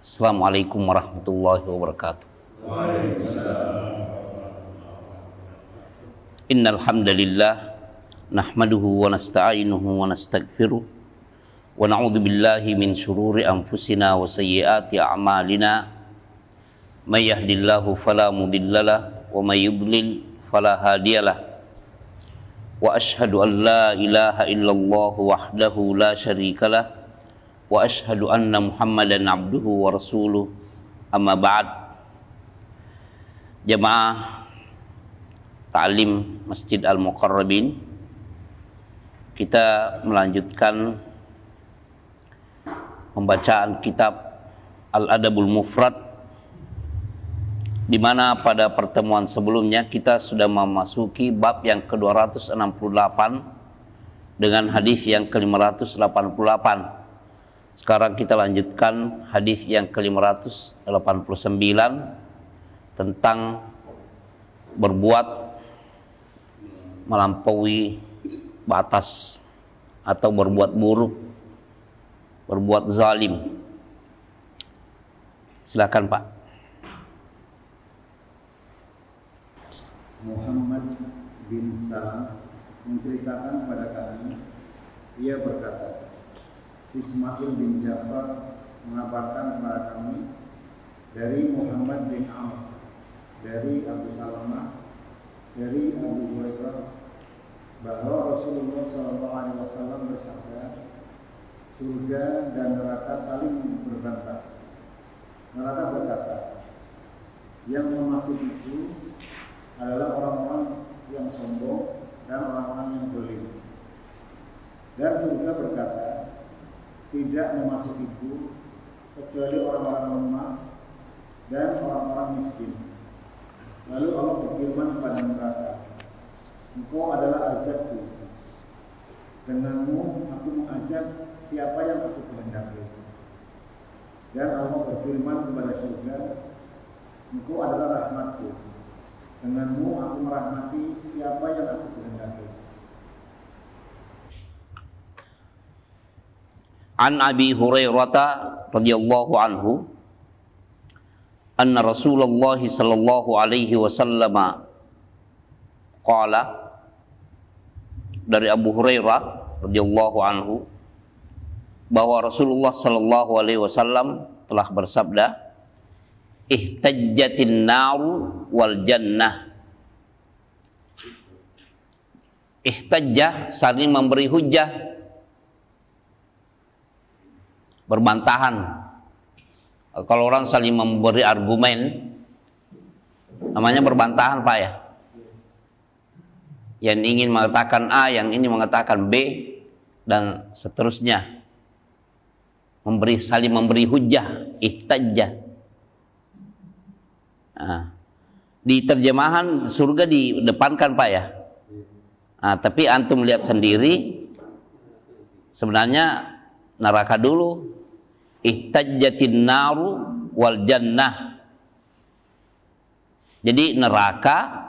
Assalamualaikum warahmatullahi wabarakatuh. Innal hamdalillah nahmaduhu wa nasta'inuhu wa nastaghfiruh wa na'udzu billahi min shururi anfusina wa sayyiati a'malina. May yahdihillahu fala mudhillalah wa may yudlil fala hadiyalah. Wa ashhadu an la ilaha illallah wahdahu la syarikalah wa ashhadu anna Muhammadan abduhu wa rasuluh. Amma ba'd. Jamaah Ta'lim Masjid Al-Muqarrabin, kita melanjutkan pembacaan kitab Al-Adabul Mufrad, di mana pada pertemuan sebelumnya kita sudah memasuki bab yang ke-268 dengan hadis yang ke-588. Sekarang kita lanjutkan hadis yang ke-589 tentang berbuat melampaui batas atau berbuat buruk, berbuat zalim. Silakan Pak. Muhammad bin Salam menceritakan pada kami, ia berkata, Ismail bin Ja'far mengabarkan kepada kami dari Muhammad bin Amr, dari Abu Salamah, dari Abu Hurairah, bahwa Rasulullah SAW bersabda, surga dan neraka saling berbantah. Neraka berkata, yang memasuki itu adalah orang-orang yang sombong dan orang-orang yang zalim. Dan surga berkata, tidak memasuki itu kecuali orang-orang lemah dan orang-orang miskin. Lalu Allah berfirman kepada neraka, engkau adalah azabku, denganmu aku mengazab siapa yang aku kehendaki. Dan Allah berfirman kepada surga, engkau adalah rahmatku, denganmu aku merahmati siapa yang aku kehendaki. An Abi Hurairah radhiyallahu anhu anna Rasulullah sallallahu alaihi wasallam qala, dari Abu Hurairah radhiyallahu anhu bahwa Rasulullah sallallahu alaihi wasallam telah bersabda, ihtajjatin naru wal jannah. Ihtajjah saling memberi hujjah, berbantahan. Kalau orang saling memberi argumen, namanya berbantahan Pak ya. Yang ingin mengatakan A, yang ini mengatakan B, dan seterusnya. Saling memberi hujjah, ihtajjah. Nah, di terjemahan surga didepankan Pak ya. Nah, tapi antum lihat sendiri, sebenarnya neraka dulu. Ihtajjatin naru wal jannah. Jadi neraka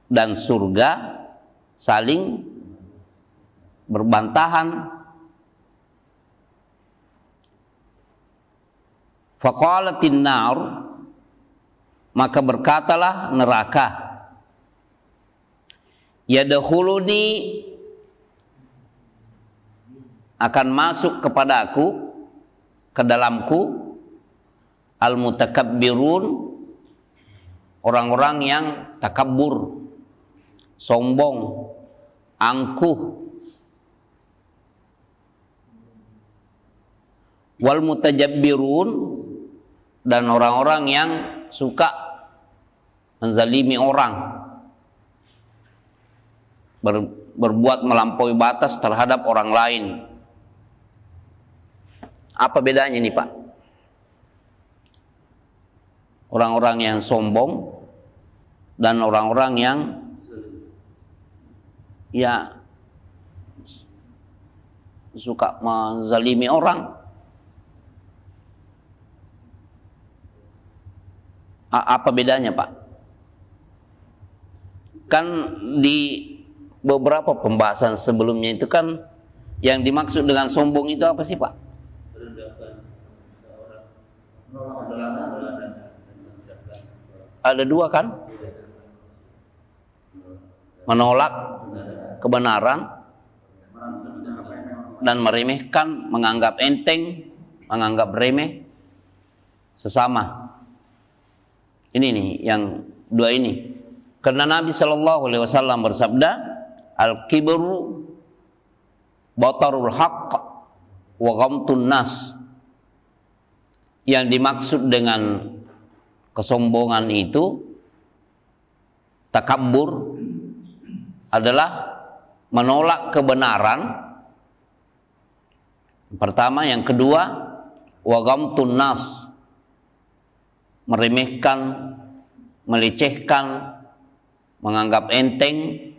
dan surga saling berbantahan. Faqalatin nar, maka berkatalah neraka, yadkhuluni, akan masuk kepada aku, ke dalamku, al-mutakabbirun, orang-orang yang takabbur, sombong, angkuh, wal mutajabbirun, dan orang-orang yang suka menzalimi orang, berbuat melampaui batas terhadap orang lain. Apa bedanya nih Pak? Orang-orang yang sombong dan orang-orang yang ya suka menzalimi orang. Apa bedanya Pak? Kan di beberapa pembahasan sebelumnya itu kan yang dimaksud dengan sombong itu apa sih Pak? Ada dua kan? Menolak kebenaran dan meremehkan, menganggap enteng, menganggap remeh sesama. Ini nih yang dua ini. Karena Nabi Shallallahu Alaihi Wasallam bersabda, al-kibru batarul haqq wa ghamtun nas. Yang dimaksud dengan kesombongan itu, takabbur, adalah menolak kebenaran. Pertama, yang kedua, wa ghamtun nas, meremehkan, melecehkan, menganggap enteng,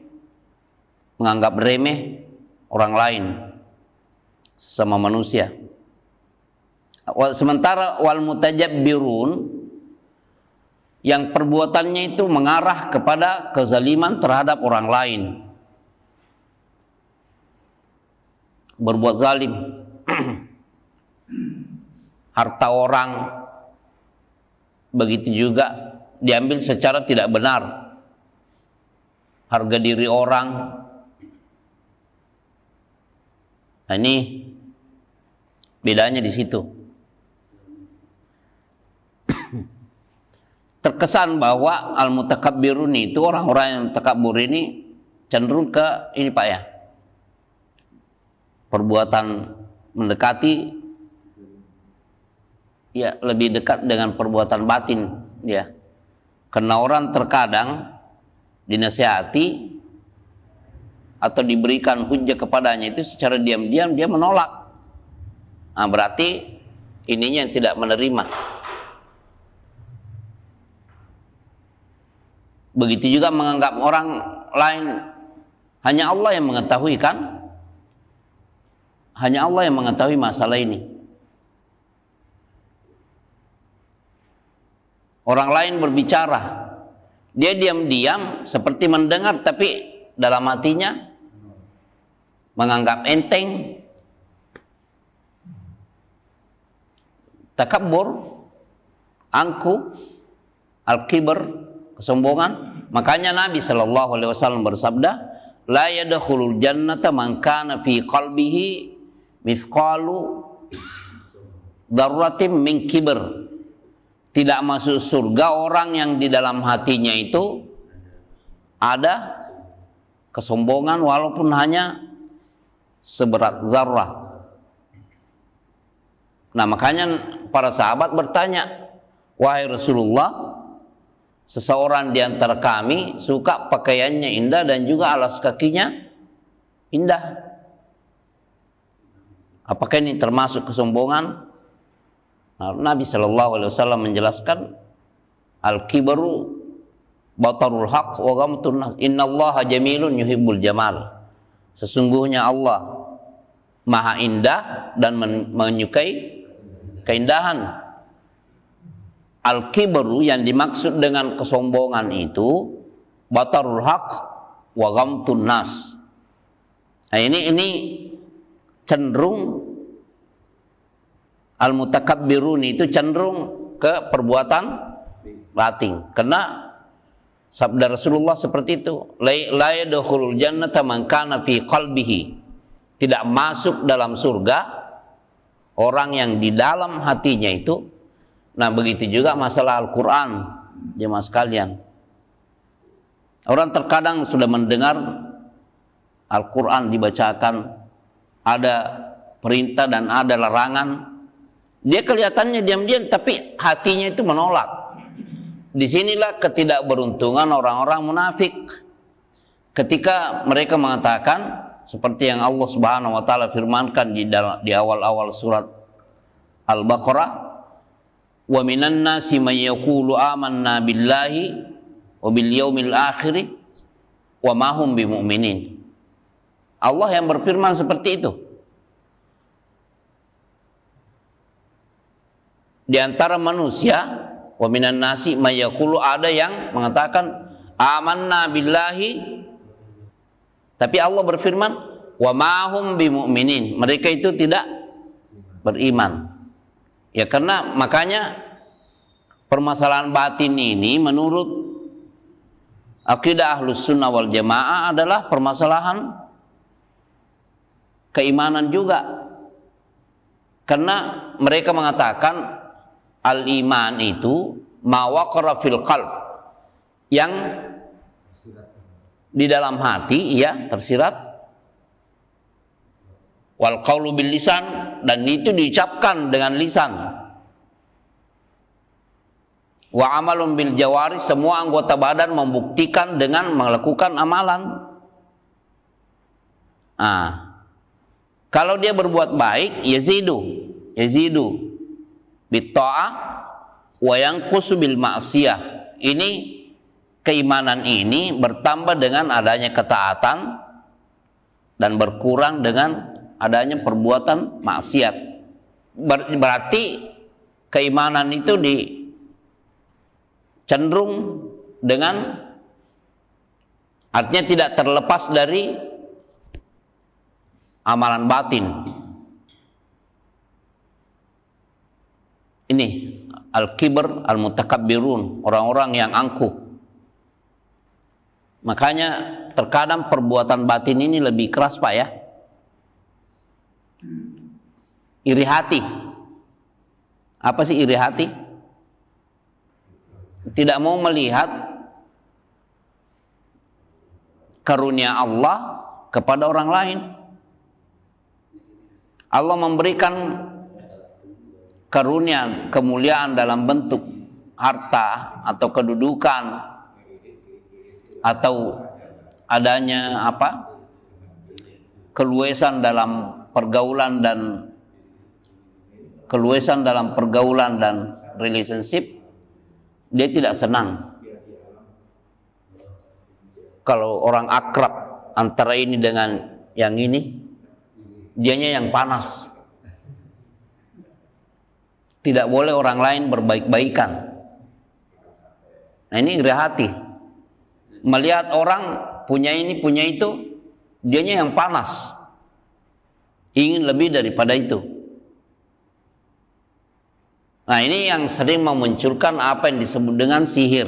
menganggap remeh orang lain, sesama manusia. Sementara wal mutajabbirun, yang perbuatannya itu mengarah kepada kezaliman terhadap orang lain, berbuat zalim, harta orang, begitu juga diambil secara tidak benar, harga diri orang. Nah, ini bedanya di situ. Terkesan bahwa al-mutakabbirun itu, orang-orang yang takabur ini cenderung ke ini Pak ya, perbuatan mendekati ya lebih dekat dengan perbuatan batin ya. Karena orang terkadang dinasihati atau diberikan hujah kepadanya itu secara diam-diam dia menolak. Nah, berarti ininya yang tidak menerima. Begitu juga menganggap orang lain, hanya Allah yang mengetahui kan? Hanya Allah yang mengetahui masalah ini. Orang lain berbicara, dia diam-diam seperti mendengar, tapi dalam hatinya menganggap enteng. Takabbur, angku, al-kibr, kesombongan. Makanya Nabi Shallallahu Alaihi Wasallam bersabda, la yadkhulul jannata man kana fi qalbihi mithqalu dzarratin min kibr. Tidak masuk surga orang yang di dalam hatinya itu ada kesombongan walaupun hanya seberat zarrah. Nah, makanya para sahabat bertanya, wahai Rasulullah, seseorang di antara kami suka pakaiannya indah dan juga alas kakinya indah. Apakah ini termasuk kesombongan? Nah, Nabi Shallallahu Alaihi Wasallam menjelaskan, al-kibru batarul haq wa ghamtun nas. Innallaha jamilun yuhibbul jamal. Sesungguhnya Allah maha indah dan menyukai keindahan. Al-kibru yang dimaksud dengan kesombongan itu batarul haq wa ghamtun nas. Nah, ini cenderung al-mutakabbirun itu cenderung ke perbuatan batin. Karena sabda Rasulullah seperti itu, la yadkhulul jannata man kana fi qalbihi, tidak masuk dalam surga orang yang di dalam hatinya itu. Nah, begitu juga masalah Al-Quran, jemaah sekalian. Orang terkadang sudah mendengar Al-Quran dibacakan, ada perintah dan ada larangan. Dia kelihatannya diam-diam, tapi hatinya itu menolak. Disinilah ketidakberuntungan orang-orang munafik. Ketika mereka mengatakan, seperti yang Allah Subhanahu Wa Taala firmankan di awal-awal surat Al-Baqarah, wa minan nasi may yaqulu amanna billahi wa bil yaumil akhir wa ma hum bimu'minin. Allah yang berfirman seperti itu. Di antara manusia, wa minan nasi may yaqulu, ada yang mengatakan amanna billahi, tapi Allah berfirman wa ma hum bimu'minin, mereka itu tidak beriman. Ya, karena makanya permasalahan batin ini menurut akidah Ahlus Sunnah wal Jamaah adalah permasalahan keimanan juga. Karena mereka mengatakan al-iman itu ma waqara fil qalb, yang di dalam hati ya tersirat, wal qaulu bil lisan, dan itu diucapkan dengan lisan, wa amalun bil jawari, semua anggota badan membuktikan dengan melakukan amalan. Kalau dia berbuat baik, yazidu bitta'ah wa yanqusu bil ma'siyah. Ini keimanan ini bertambah dengan adanya ketaatan dan berkurang dengan adanya perbuatan maksiat. Berarti keimanan itu cenderung dengan, artinya tidak terlepas dari amalan batin. Ini al-kibr al-mutakabbirun, orang-orang yang angkuh. Makanya terkadang perbuatan batin ini lebih keras, Pak, ya. Iri hati. Apa sih iri hati? Tidak mau melihat karunia Allah kepada orang lain. Allah memberikan karunia, kemuliaan dalam bentuk harta atau kedudukan atau adanya keluasan dalam pergaulan dan relationship. Dia tidak senang kalau orang akrab antara ini dengan yang ini, dianya yang panas. Tidak boleh orang lain berbaik-baikan. Nah, ini iri hati. Melihat orang punya ini, punya itu, dianya yang panas. Ingin lebih daripada itu. Nah, ini yang sering memunculkan apa yang disebut dengan sihir.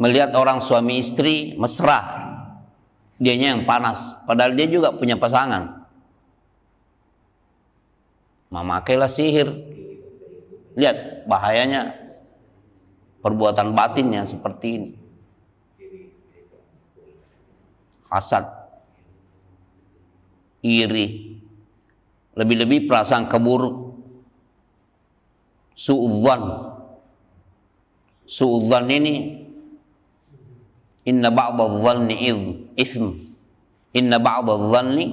Melihat orang suami istri mesra, dianya yang panas. Padahal dia juga punya pasangan. Memakailah sihir. Lihat bahayanya perbuatan batinnya seperti ini. Hasad, iri, lebih-lebih prasangka buruk, suudzan ini, inna ba'dadh-dhanni ithm, inna ba'dadh-dhanni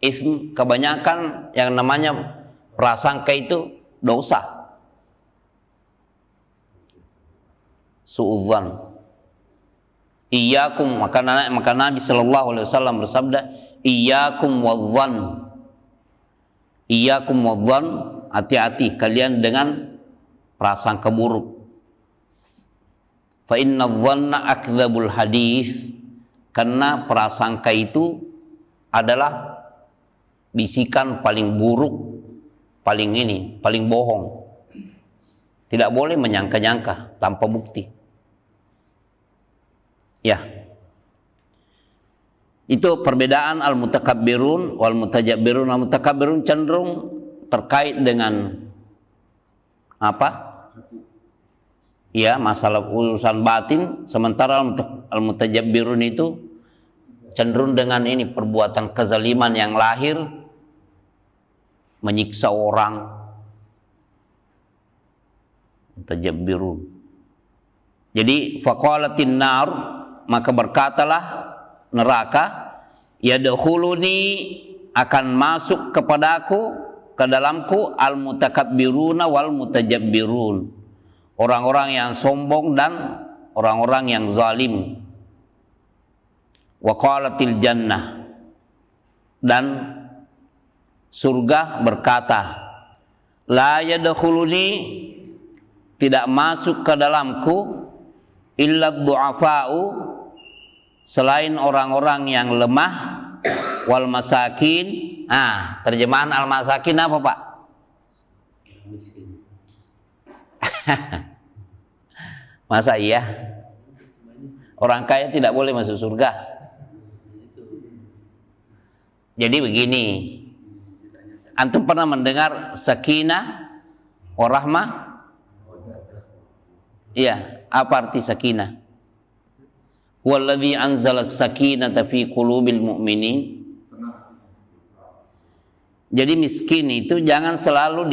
ithm, kebanyakan yang namanya prasangka itu dosa. Suudzan. Iyyakum, maka Nabi sallallahu alaihi wasallam bersabda, iyyakum wadh-dhann. Iyyakum wadh-dhann, hati-hati kalian dengan prasangka buruk. Fa inna dhanna akdzabul hadits, karena prasangka itu adalah bisikan paling buruk, paling bohong. Tidak boleh menyangka-nyangka tanpa bukti. Ya. Itu perbedaan al-mutakabbirun wal mutajabbirun. Al-mutakabbirun cenderung terkait dengan apa? Ya, masalah urusan batin, sementara al-mutajabbirun itu cenderung dengan ini perbuatan kezaliman yang lahir, menyiksa orang. Mutajabbirun. Jadi faqalatin nar, maka berkatalah neraka, yadkhuluni, akan masuk kepadaku, ke dalamku, al-mutakabbiruna wal mutajabbirun, orang-orang yang sombong dan orang-orang yang zalim. Wa qalatil jannah, dan surga berkata, la yadkhuluni, tidak masuk ke dalamku, illa du'afa'u, selain orang-orang yang lemah, wal masakin. Terjemahan al-masakin apa, Pak? Masa iya? Orang kaya tidak boleh masuk surga. Jadi begini, antum pernah mendengar sakinah wa rahmah? Iya, apa arti sakinah? Walladzi anzala as-sakinata fi qulubil mu'minin. Jadi miskin itu jangan selalu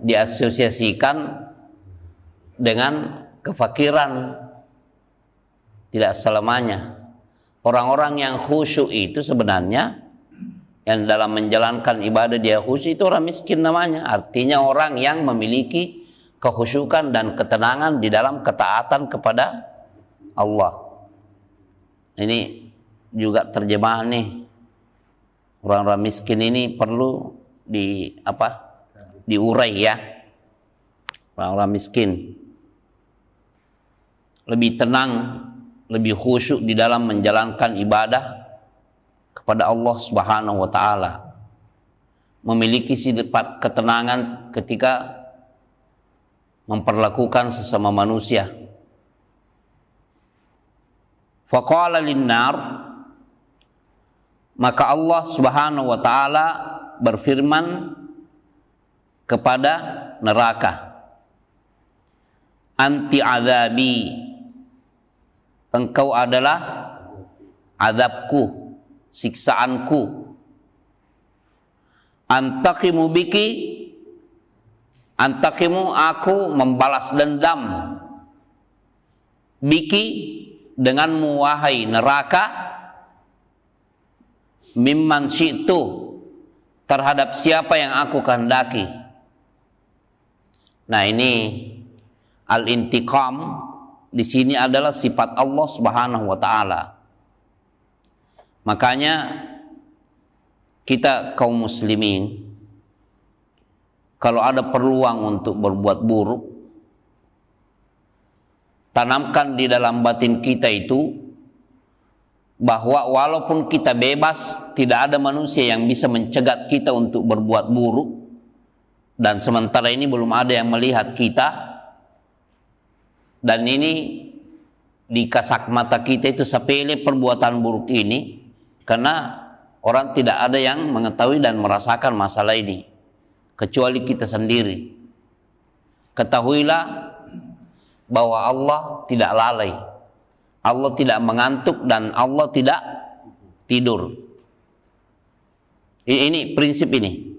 diasosiasikan dengan kefakiran. Tidak selamanya. Orang-orang yang khusyuk itu sebenarnya yang dalam menjalankan ibadah dia khusyuk itu orang miskin namanya. Artinya orang yang memiliki kekhusyukan dan ketenangan di dalam ketaatan kepada Allah. Ini juga terjemahan nih. Orang-orang miskin ini perlu diurai ya. Orang-orang miskin lebih tenang, lebih khusyuk di dalam menjalankan ibadah kepada Allah Subhanahu wa taala. Memiliki sifat ketenangan ketika memperlakukan sesama manusia. Faqala lin-nar, maka Allah Subhanahu wa taala berfirman kepada neraka, anti azabi, engkau adalah azabku, siksaanku. Antaqimu biki, antaqimu, aku membalas dendam, biki, denganmu wahai neraka, mimman syi'tu, terhadap siapa yang aku kehendaki. Nah, ini al-intiqam di sini adalah sifat Allah Subhanahu wa taala. Makanya kita kaum muslimin kalau ada peluang untuk berbuat buruk, tanamkan di dalam batin kita itu bahwa walaupun kita bebas, tidak ada manusia yang bisa mencegat kita untuk berbuat buruk, dan sementara ini belum ada yang melihat kita, dan ini di kasat mata kita itu sepele perbuatan buruk ini, karena orang tidak ada yang mengetahui dan merasakan masalah ini kecuali kita sendiri. Ketahuilah bahwa Allah tidak lalai, Allah tidak mengantuk, dan Allah tidak tidur. Ini prinsip ini.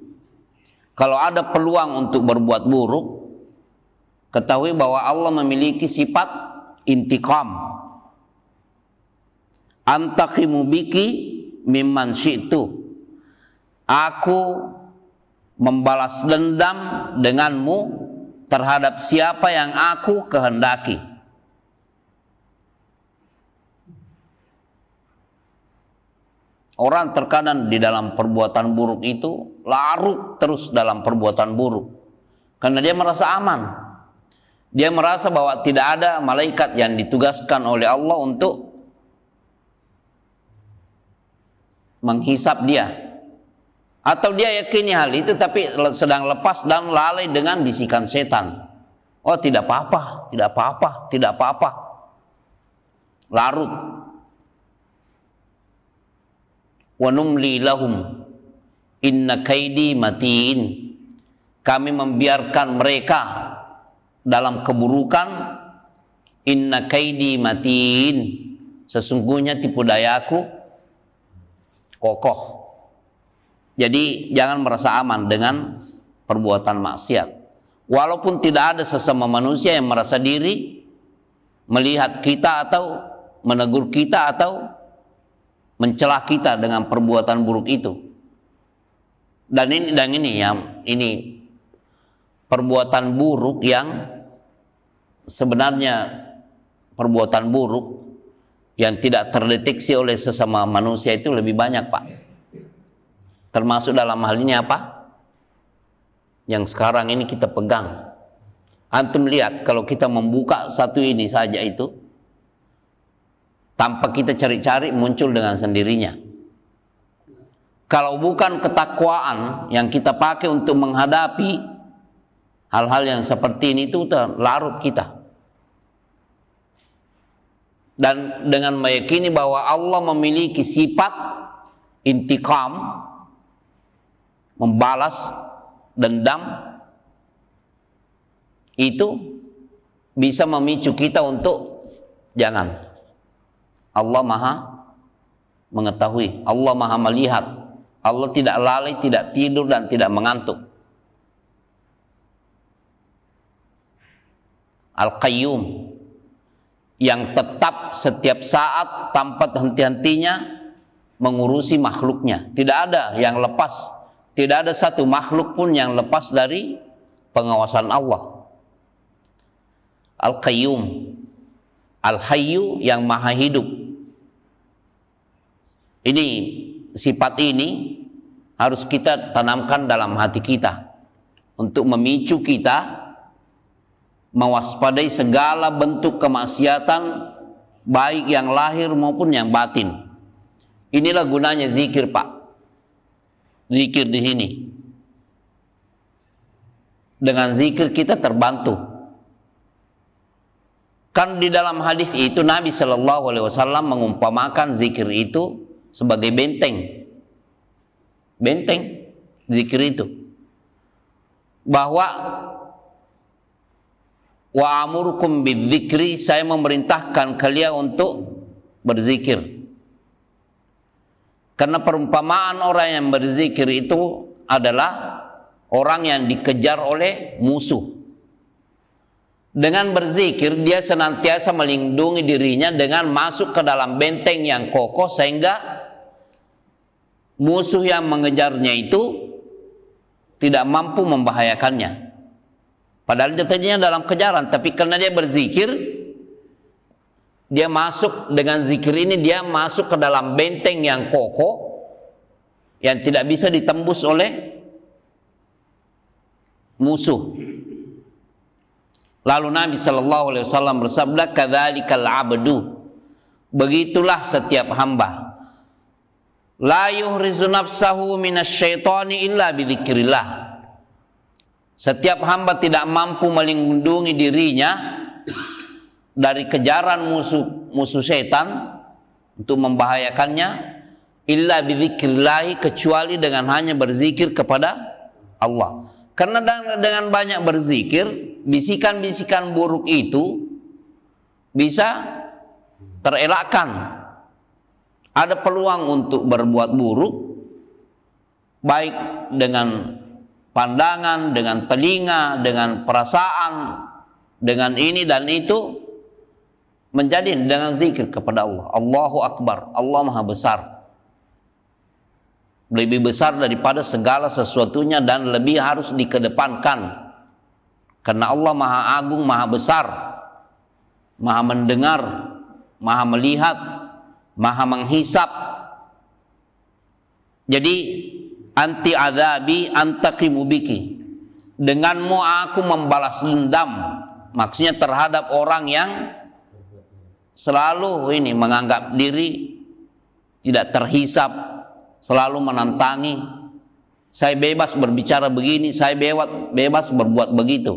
Kalau ada peluang untuk berbuat buruk, ketahui bahwa Allah memiliki sifat intiqam. Antaqimu biki mimman syi'tu, aku membalas dendam denganmu terhadap siapa yang aku kehendaki. Orang terkadang di dalam perbuatan buruk itu larut terus dalam perbuatan buruk karena dia merasa aman. Dia merasa bahwa tidak ada malaikat yang ditugaskan oleh Allah untuk menghisap dia. Atau dia yakini hal itu tapi sedang lepas dan lalai dengan bisikan setan. Oh, tidak apa-apa, tidak apa-apa, tidak apa-apa. Larut. Wa numli lahum inna kaidi matin. Kami membiarkan mereka dalam keburukan. Inna kaidi matin. Sesungguhnya tipu dayaku kokoh. Jadi jangan merasa aman dengan perbuatan maksiat. Walaupun tidak ada sesama manusia yang merasa diri melihat kita atau menegur kita atau mencela kita dengan perbuatan buruk itu. Dan ini perbuatan buruk yang sebenarnya perbuatan buruk yang tidak terdeteksi oleh sesama manusia itu lebih banyak, Pak. Termasuk dalam hal ini apa? Yang sekarang ini kita pegang. Antum lihat kalau kita membuka satu ini saja itu, tanpa kita cari-cari muncul dengan sendirinya. Kalau bukan ketakwaan yang kita pakai untuk menghadapi Hal-hal yang seperti ini itu larut kita. Dan dengan meyakini bahwa Allah memiliki sifat intikam, membalas dendam, itu bisa memicu kita untuk jangan. Allah Maha mengetahui, Allah Maha melihat, Allah tidak lalai, tidak tidur, dan tidak mengantuk. Al-Qayyum, yang tetap setiap saat tanpa henti-hentinya mengurusi makhluknya. Tidak ada yang lepas, tidak ada satu makhluk pun yang lepas dari pengawasan Allah. Al-Qayyum, Al-Hayyu, yang maha hidup. Ini, sifat ini harus kita tanamkan dalam hati kita untuk memicu kita mewaspadai segala bentuk kemaksiatan, baik yang lahir maupun yang batin. Inilah gunanya zikir, Pak. Zikir di sini. Dengan zikir kita terbantu. Kan di dalam hadis itu Nabi Shallallahu Alaihi Wasallam mengumpamakan zikir itu sebagai benteng. Benteng zikir itu. Bahwa wa amurukum bidzikri, saya memerintahkan kalian untuk berzikir. Karena perumpamaan orang yang berzikir itu adalah orang yang dikejar oleh musuh. Dengan berzikir dia senantiasa melindungi dirinya dengan masuk ke dalam benteng yang kokoh, sehingga musuh yang mengejarnya itu tidak mampu membahayakannya. Padahal dia tadinya dalam kejaran, tapi karena dia berzikir, dia masuk dengan zikir ini, dia masuk ke dalam benteng yang kokoh, yang tidak bisa ditembus oleh musuh. Lalu Nabi Shallallahu Alaihi Wasallam bersabda, "Kadzalikal abdu." Begitulah setiap hamba. La yuhrizu nafsahu minasyaitani illa bidzikrillah. Setiap hamba tidak mampu melindungi dirinya dari kejaran musuh setan untuk membahayakannya illa bidzikrillah, kecuali dengan hanya berzikir kepada Allah. Karena dengan banyak berzikir, bisikan-bisikan buruk itu bisa terelakkan. Ada peluang untuk berbuat buruk, baik dengan pandangan, dengan telinga, dengan perasaan, dengan ini dan itu, menjadi dengan zikir kepada Allah. Allahu Akbar, Allah Maha Besar. Lebih besar daripada segala sesuatunya dan lebih harus dikedepankan. Karena Allah Maha Agung, Maha Besar, Maha mendengar, Maha melihat, Maha menghisap. Jadi anti azabi antaqimu biki, denganmu aku membalas dendam, maksudnya terhadap orang yang selalu ini menganggap diri tidak terhisap, selalu menantangi. Saya bebas berbicara begini, saya bebas berbuat begitu,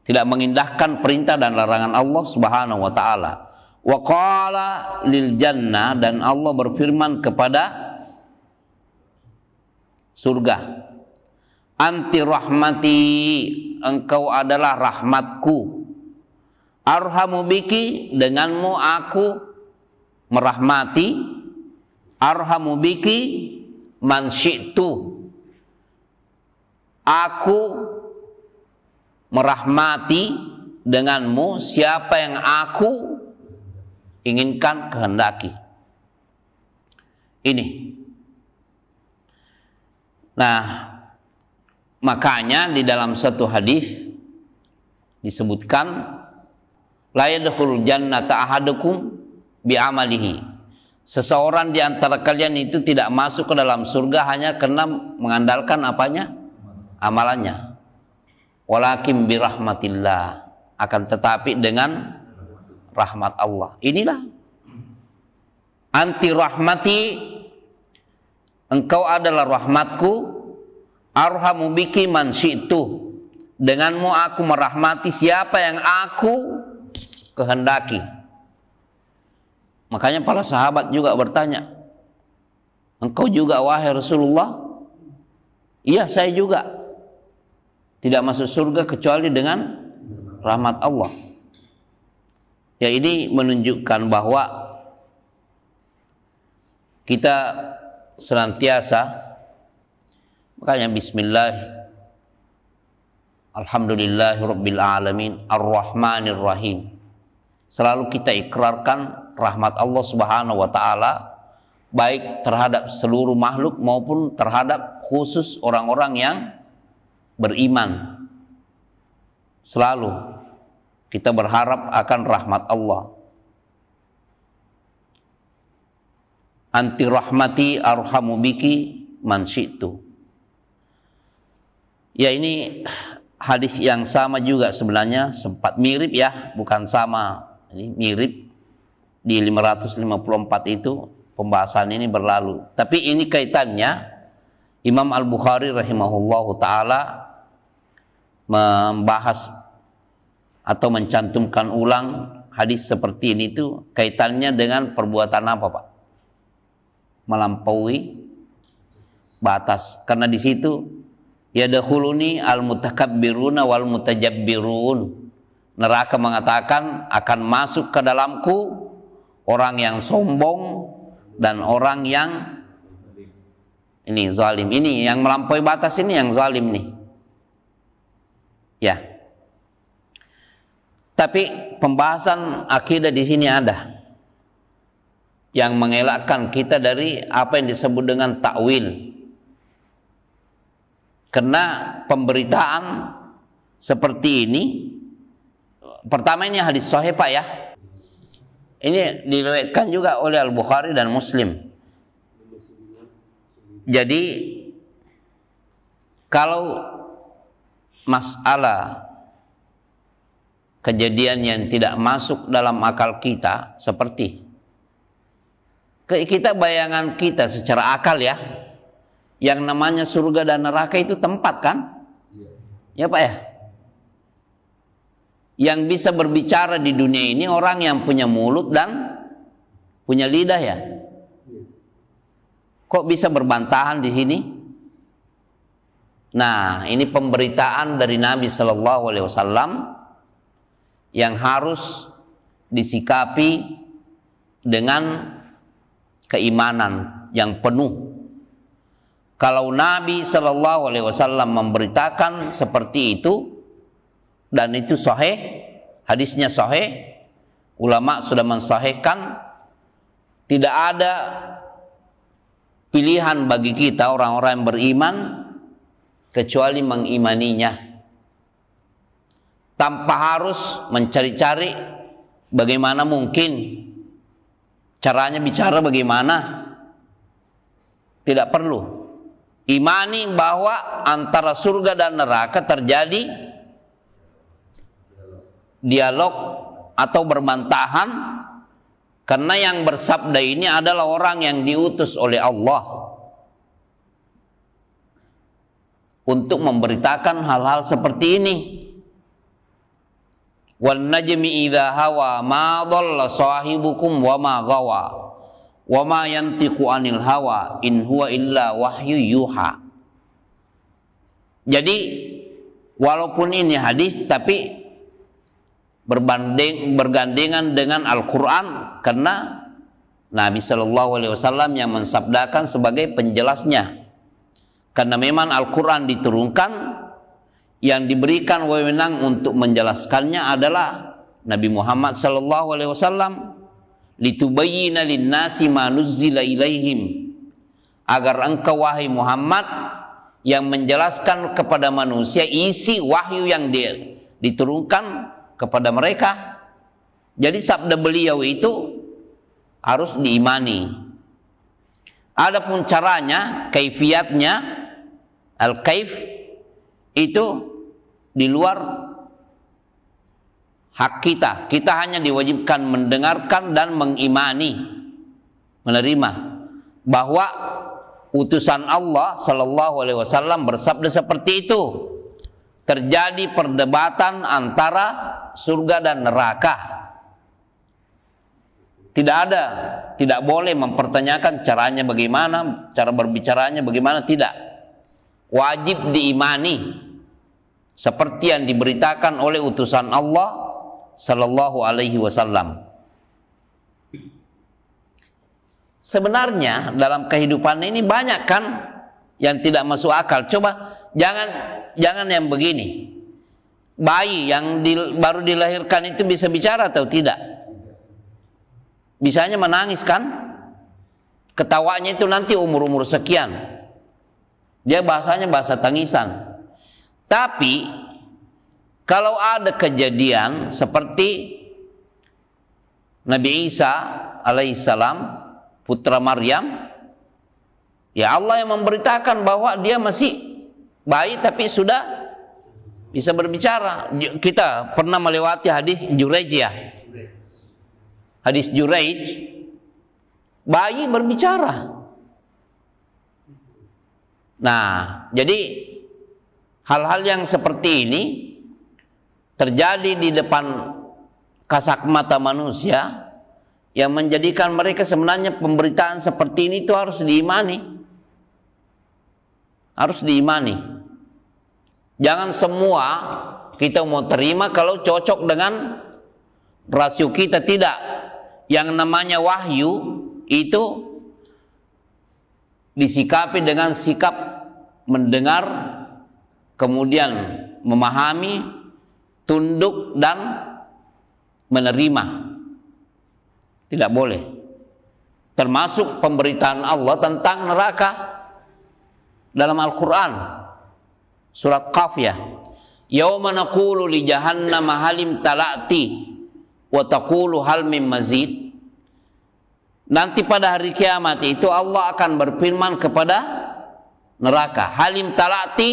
tidak mengindahkan perintah dan larangan Allah Subhanahu wa taala. Wa qala lil jannah, dan Allah berfirman kepada surga, anti rahmati, engkau adalah rahmatku, arhamu biki, denganmu aku merahmati, arhamu biki man syi'tu, aku merahmati denganmu siapa yang aku inginkan, kehendaki. Ini. Nah, makanya di dalam satu hadis disebutkan, la yadkhulul jannata ahadukum bi amalihi. Seseorang di antara kalian itu tidak masuk ke dalam surga hanya karena mengandalkan apanya? Amalannya. Walakin bi rahmatillah, akan tetapi dengan rahmat Allah. Inilah anti rahmati, engkau adalah rahmatku, arhamu biki man syi'tu, denganmu aku merahmati siapa yang aku kehendaki. Makanya para sahabat juga bertanya, engkau juga wahai Rasulullah? Iya, saya juga. Tidak masuk surga kecuali dengan rahmat Allah. Ya, ini menunjukkan bahwa kita senantiasa, makanya bismillah, alhamdulillahirabbil alamin, arrahmanir rahim. Selalu kita ikrarkan rahmat Allah Subhanahu wa taala baik terhadap seluruh makhluk maupun terhadap khusus orang-orang yang beriman. Selalu kita berharap akan rahmat Allah. Anti rahmati arhamu biki man syi'tu. Ya, ini hadis yang sama juga sebenarnya, sempat mirip ya, bukan sama. Ini mirip di 554 itu pembahasan ini berlalu. Tapi ini kaitannya Imam Al-Bukhari rahimahullahu taala membahas atau mencantumkan ulang hadis seperti ini tuh kaitannya dengan perbuatan apa, Pak? Melampaui batas. Karena di situ yadkhuluni al-mutakabbiruna wal mutajabbirun. Neraka mengatakan akan masuk ke dalamku orang yang sombong dan orang yang ini zalim. Ini yang melampaui batas, ini yang zalim nih. Ya. Tapi pembahasan akidah di sini ada yang mengelakkan kita dari apa yang disebut dengan takwil. Karena pemberitaan seperti ini, pertama ini hadis sahih, Pak ya. Ini diriwayatkan juga oleh Al-Bukhari dan Muslim. Jadi kalau masalah kejadian yang tidak masuk dalam akal kita, seperti kita bayangan kita secara akal ya, yang namanya surga dan neraka itu tempat kan? Ya Pak ya. Yang bisa berbicara di dunia ini orang yang punya mulut dan punya lidah ya. Kok bisa berbantahan di sini? Nah, ini pemberitaan dari Nabi Sallallahu Alaihi Wasallam yang harus disikapi dengan keimanan yang penuh. Kalau Nabi Sallallahu Alaihi Wasallam memberitakan seperti itu dan itu sahih, hadisnya sahih, ulama sudah mensahihkan, tidak ada pilihan bagi kita orang-orang yang beriman kecuali mengimaninya, tanpa harus mencari-cari bagaimana mungkin caranya bicara bagaimana. Tidak perlu. Imani bahwa antara surga dan neraka terjadi dialog atau berbantahan, karena yang bersabda ini adalah orang yang diutus oleh Allah untuk memberitakan hal-hal seperti ini. Wan najmi idza hawa ma dhalla sahibukum wa ma ghawa wa ma yantiqu anil hawa in huwa illa wahyu yuha. Jadi walaupun ini hadis tapi bergandengan dengan Al-Quran, karena Nabi Sallallahu Alaihi Wasallam yang mensabdakan sebagai penjelasnya. Karena memang Al-Quran diturunkan, yang diberikan wewenang untuk menjelaskannya adalah Nabi Muhammad Sallallahu Alaihi Wasallam. Litubayyina linnasi ma nuzzila ilaihim, agar engkau wahai Muhammad yang menjelaskan kepada manusia isi wahyu yang diturunkan kepada mereka. Jadi sabda beliau itu harus diimani. Adapun caranya, kaifiatnya, al-kaif itu di luar hak kita. Kita hanya diwajibkan mendengarkan dan mengimani, menerima bahwa utusan Allah Sallallahu Alaihi Wasallam bersabda seperti itu. terjadi perdebatan antara surga dan neraka. Tidak boleh mempertanyakan caranya bagaimana, cara berbicaranya bagaimana, tidak. Wajib diimani seperti yang diberitakan oleh utusan Allah sallallahu alaihi wasallam. Sebenarnya dalam kehidupan ini banyak kan yang tidak masuk akal. Coba jangan yang begini. Bayi yang baru dilahirkan itu bisa bicara atau tidak? Bisanya menangis kan? Ketawanya itu nanti umur-umur sekian. Dia bahasanya bahasa tangisan. Tapi kalau ada kejadian seperti Nabi Isa alaihissalam, putra Maryam, ya Allah yang memberitakan bahwa dia masih bayi tapi sudah bisa berbicara. Kita pernah melewati hadis Juraij ya. Hadis Juraij, bayi berbicara. Nah, jadi hal-hal yang seperti ini terjadi di depan kasat mata manusia yang menjadikan mereka sebenarnya pemberitaan seperti ini itu harus diimani. Harus diimani. Jangan semua kita mau terima kalau cocok dengan rasio kita, tidak. Yang namanya wahyu itu disikapi dengan sikap mendengar, kemudian memahami, tunduk dan menerima. Tidak boleh. Termasuk pemberitaan Allah tentang neraka dalam Al-Quran surat Qaf ya. Yauma naqulu li jahannam halim talati wa taqulu hal mim mazid. Nanti pada hari kiamat itu Allah akan berfirman kepada neraka, halim talati,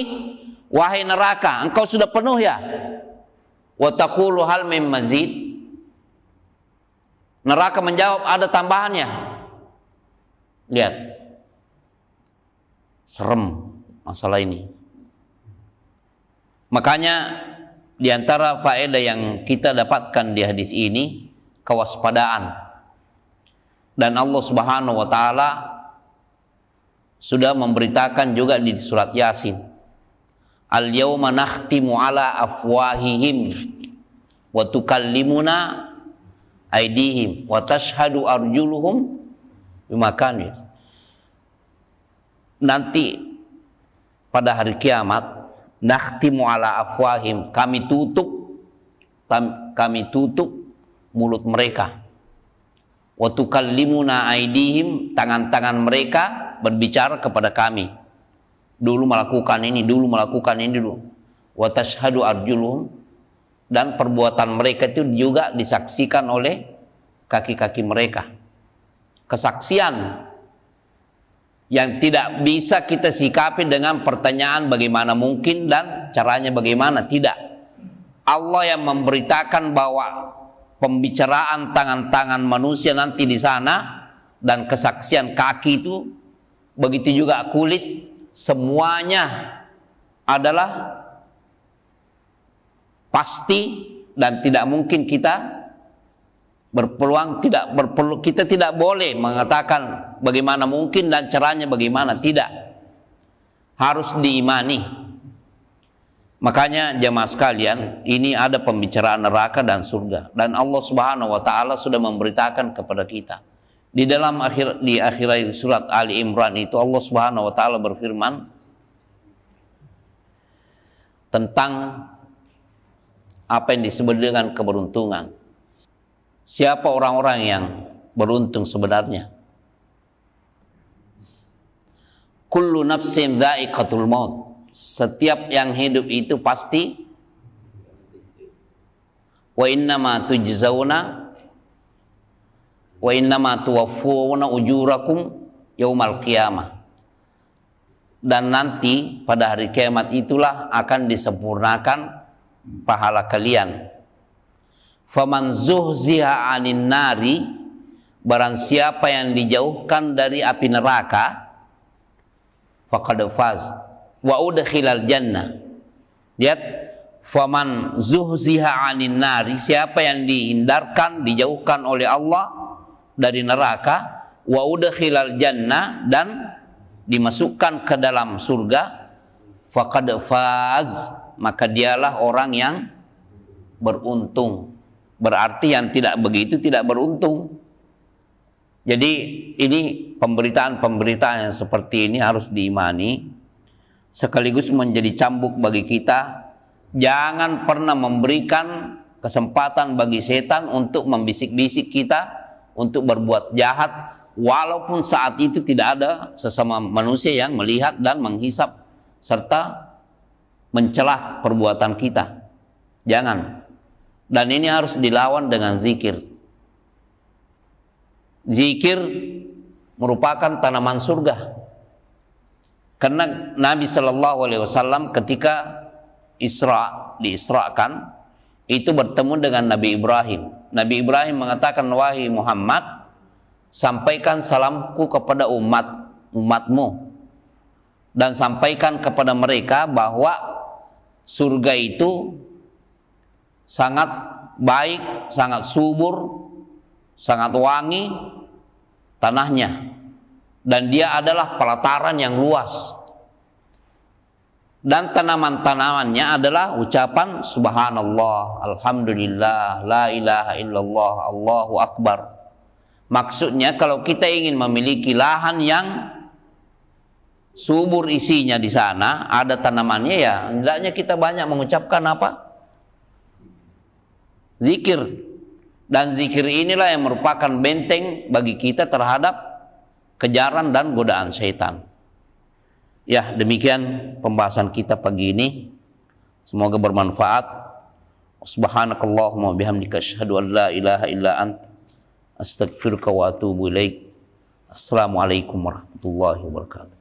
wahai neraka, engkau sudah penuh ya? Wa taqulu hal mim mazid. Neraka menjawab, ada tambahannya. Lihat, serem masalah ini. Makanya di antara faedah yang kita dapatkan di hadis ini, kewaspadaan. Dan Allah Subhanahu wa taala sudah memberitakan juga di surat Yasin. Al-yauma nakhtimu ala afwahihim wa tukallimuna aydihim wa tashhadu arjuluhum bima kanu. Nanti pada hari kiamat, nakhtimu ala afwahim, kami tutup mulut mereka. Wa tukallimuna aydihim, tangan-tangan mereka berbicara kepada kami. Dulu melakukan ini, dulu melakukan ini dulu. Wa tashhadu arjuluhum, dan perbuatan mereka itu juga disaksikan oleh kaki-kaki mereka. Kesaksian yang tidak bisa kita sikapi dengan pertanyaan bagaimana mungkin dan caranya bagaimana, tidak. Allah yang memberitakan bahwa pembicaraan tangan-tangan manusia nanti di sana dan kesaksian kaki itu, begitu juga kulit, semuanya adalah pasti dan tidak mungkin kita kita tidak boleh mengatakan bagaimana mungkin dan caranya bagaimana, tidak. Harus diimani. Makanya jemaah sekalian, ini ada pembicaraan neraka dan surga, dan Allah Subhanahu wa taala sudah memberitakan kepada kita. Di akhir surat Ali Imran itu Allah Subhanahu wa taala berfirman tentang apa yang disebut dengan keberuntungan. Siapa orang-orang yang beruntung sebenarnya? Kullu nafsin dha'iqatul maut. Setiap yang hidup itu pasti wa innama tujzauna wa innama tuwaffuna ujurakum yaumal qiyamah. Dan nanti pada hari kiamat itulah akan disempurnakan pahala kalian. Faman zuhziha 'anin nari, barang siapa yang dijauhkan dari api neraka, faqad faz wa udkhilal jannah. Lihat, Faman zuhziha 'anil nari, siapa yang dihindarkan, dijauhkan oleh Allah dari neraka, wa udkhilal jannah, dan dimasukkan ke dalam surga, faqad faz, maka dialah orang yang beruntung. Berarti yang tidak begitu tidak beruntung. Jadi ini pemberitaan-pemberitaan yang seperti ini harus diimani, sekaligus menjadi cambuk bagi kita. Jangan pernah memberikan kesempatan bagi setan untuk membisik-bisik kita untuk berbuat jahat, walaupun saat itu tidak ada sesama manusia yang melihat dan menghisap serta mencela perbuatan kita. Jangan. Dan ini harus dilawan dengan zikir. Zikir merupakan tanaman surga. Karena Nabi Shallallahu Alaihi Wasallam ketika diisrakan itu bertemu dengan Nabi Ibrahim. Nabi Ibrahim mengatakan, wahai Muhammad, sampaikan salamku kepada umatmu, dan sampaikan kepada mereka bahwa surga itu sangat baik, sangat subur, sangat wangi tanahnya, dan dia adalah pelataran yang luas. Dan tanaman-tanamannya adalah ucapan subhanallah, alhamdulillah, la ilaha illallah, Allahu akbar. Maksudnya kalau kita ingin memiliki lahan yang subur isinya di sana, ada tanamannya, ya hendaknya kita banyak mengucapkan apa? Zikir. Dan zikir inilah yang merupakan benteng bagi kita terhadap kejaran dan godaan syaitan. Ya, demikian pembahasan kita pagi ini. Semoga bermanfaat. Subhanakallahumma bihamdika asyhadu an la ilaha illa anta astaghfiruka wa atubu ilaik. Assalamualaikum warahmatullahi wabarakatuh.